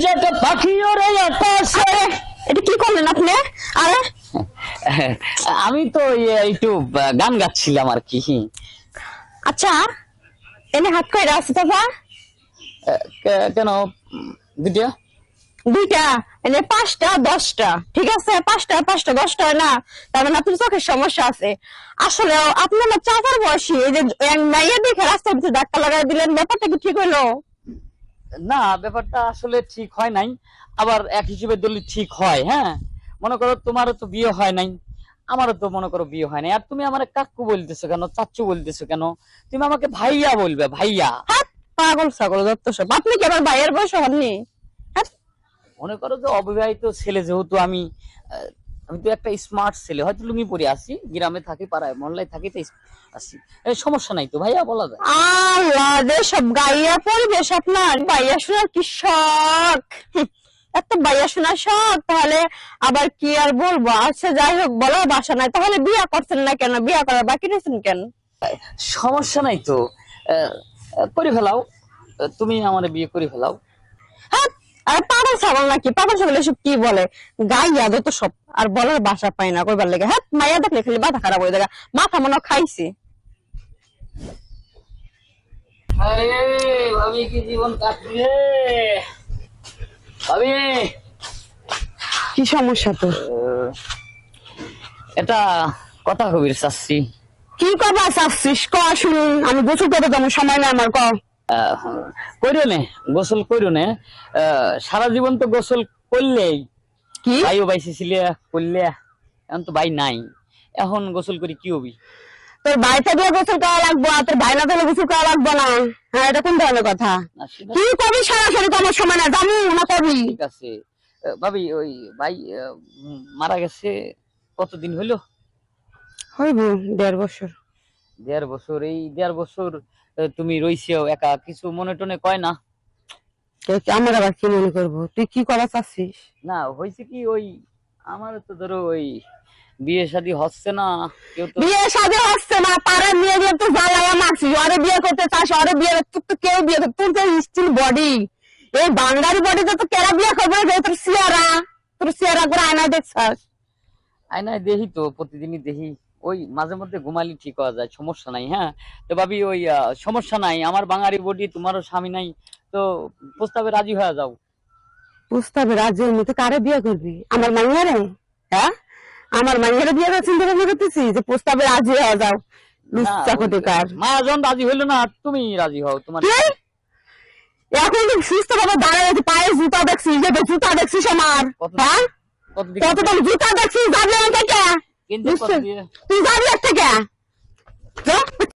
যে একটা পাখি ওরে আকাশে। এটা কি করলেন আপনি? আরে আমি তো একটু গান গাচ্ছিলাম আর কি। আচ্ছা, এনে হাত কয়টা আছে দাদা? কেন দুইটা? দুইটা? এনে 5টা 10টা, ঠিক আছে? 5টা 5টা 10টা হয় না, তার মানে আপনার চোখের সমস্যা আছে। আসলে আপনি আমার চাচার বয়সী, এই যে নাইয়া দেখে রাস্তার ভিতরে ধাক্কা লাগাই দিলেন, ব্যাপারটা কি ঠিক হইলো? না, ব্যাপারটা আসলে ঠিক হয় নাই, আবার এক হিসেবে দলিল ঠিক হয়। হ্যাঁ, মনে করো তোমারও তো বিয়ে হয় নাই, আমারও তো মনে করো বিয়ে হয় নাই, আর তুমি আমার কাকু বলতেছো কেন, চাচু বলতেছো কেন? তুমি আমাকে ভাইয়া বলবে, ভাইয়া। হ্যাঁ, পাগল ছাগল যত সব। আপনি কি আমার ভাইয়ের বয়স হননি? হ্যাঁ, মনে করো যে অবিবাহিত ছেলে, যেহেতু আমি আমি তো একটা স্মার্ট ছেলে, হয়তো লুঙ্গি পরে আসি, গ্রামে থাকি, পাড়ায় মহল্লায় থাকি, তাই আসি, সমস্যা নাই তো ভাইয়া বলা যায়। আল্লাহ রে, সব গাইয়া পরিবেশ আপনার। বাইয়া শোনার কি শখ! এত বাইয়া শোনার শখ, তাহলে আবার কি আর বলবো। আচ্ছা যাই হোক, বলার বাসা নাই, তাহলে বিয়া করছেন না কেন? বিয়া করার বাকি রয়েছেন কেন? সমস্যা নাই তো, করে ফেলাও, তুমি আমার বিয়ে করে ফেলাও। হ্যাঁ, আর পাগল ছাগল নাকি? পাগল ছাগল এসব কি বলে? গাইয়া তো সব, আর বলার বাসা পাই না কইবার লেগে। হ্যাঁ, মাইয়া দেখলে খালি মাথা খারাপ হয়ে যায়, মাথা মনে হয় খাইছি। আরে ভাবি, কি জীবন কাটবে ভাবি? কি সমস্যা তো? এটা কথা কবির চাচ্ছি। কি করবা চাচ্ছিস? ক শুনি, আমি গোসল করতে যাবো, সময় নাই আমার। ক। করিও নে, গোসল করিও নে, সারা জীবন তো গোসল করলেই। কি ভাইও বাইসে ছিলে করলে, এখন তো ভাই নাই, এখন গোসল করি কি হবি? তোর ভাই থাকলে গোসল করা লাগবো, আর তোর ভাই না থাকলে গোসল করা লাগবো না? হ্যাঁ, এটা কোন ধরনের কথা? কি করবি সরাসরি? তোমার সময় না, জানি না করবি। ঠিক আছে ভাবি, ওই ভাই মারা গেছে কতদিন হইলো? হইব 1.5 বছর। 1.5 বছর? এই 1.5 বছর তুমি রইছেও একা, কিছু মনে টনে কয় না? আমার আবার কি মনে করবো? তুই কি করা চাচ্ছিস? না, হয়েছে কি, ওই আমার তো ধরো ওই বিয়ে শাদী হচ্ছে না, কেউ তো বিয়ে শাদী হচ্ছে না, পাড়ার মেয়ে দিয়ে তো জ্বালায়া মারছিস। ওরে বিয়ে করতে চাস, ওরে বিয়ে, তোর তো কেউ বিয়ে করতে, তোর যে স্টিল বডি, এই বাঙালি বডিতে তো কেরা বিয়ে করবে? তোর চেহারা করে আয়না দেখছাস? আয়নায় দেখি তো, প্রতিদিনই দেখি, ওই মাঝে মধ্যে ঘুমালি ঠিক হওয়া যায়, সমস্যা নাই। হ্যাঁ, তো ভাবি ওই সমস্যা নাই, আমার বাঙালি বডি, তোমারও স্বামী নাই, তো প্রস্তাবে রাজি হয়ে যাও। প্রস্তাবে রাজি হইনি তো কারে বিয়ে করবি? আমার মাইয়ারে? হ্যাঁ, আমার মাইয়ারে বিয়ে করার চিন্তা ভাবনা করতেছি যে প্রস্তাবে রাজি হয়ে যাও? লুচ্চা কোথাকার। মায়াজন রাজি হইলো না, তুমি রাজি হও। তোমার এখন তো সুস্থ ভাবে দাঁড়ায় আছে, পায়ে জুতা দেখছিস? যে জুতা দেখছিস আমার? হ্যাঁ, কত দাম জুতা দেখছিস? যাবি আমার থেকে? কিন্তু তুই যাবি এর থেকে?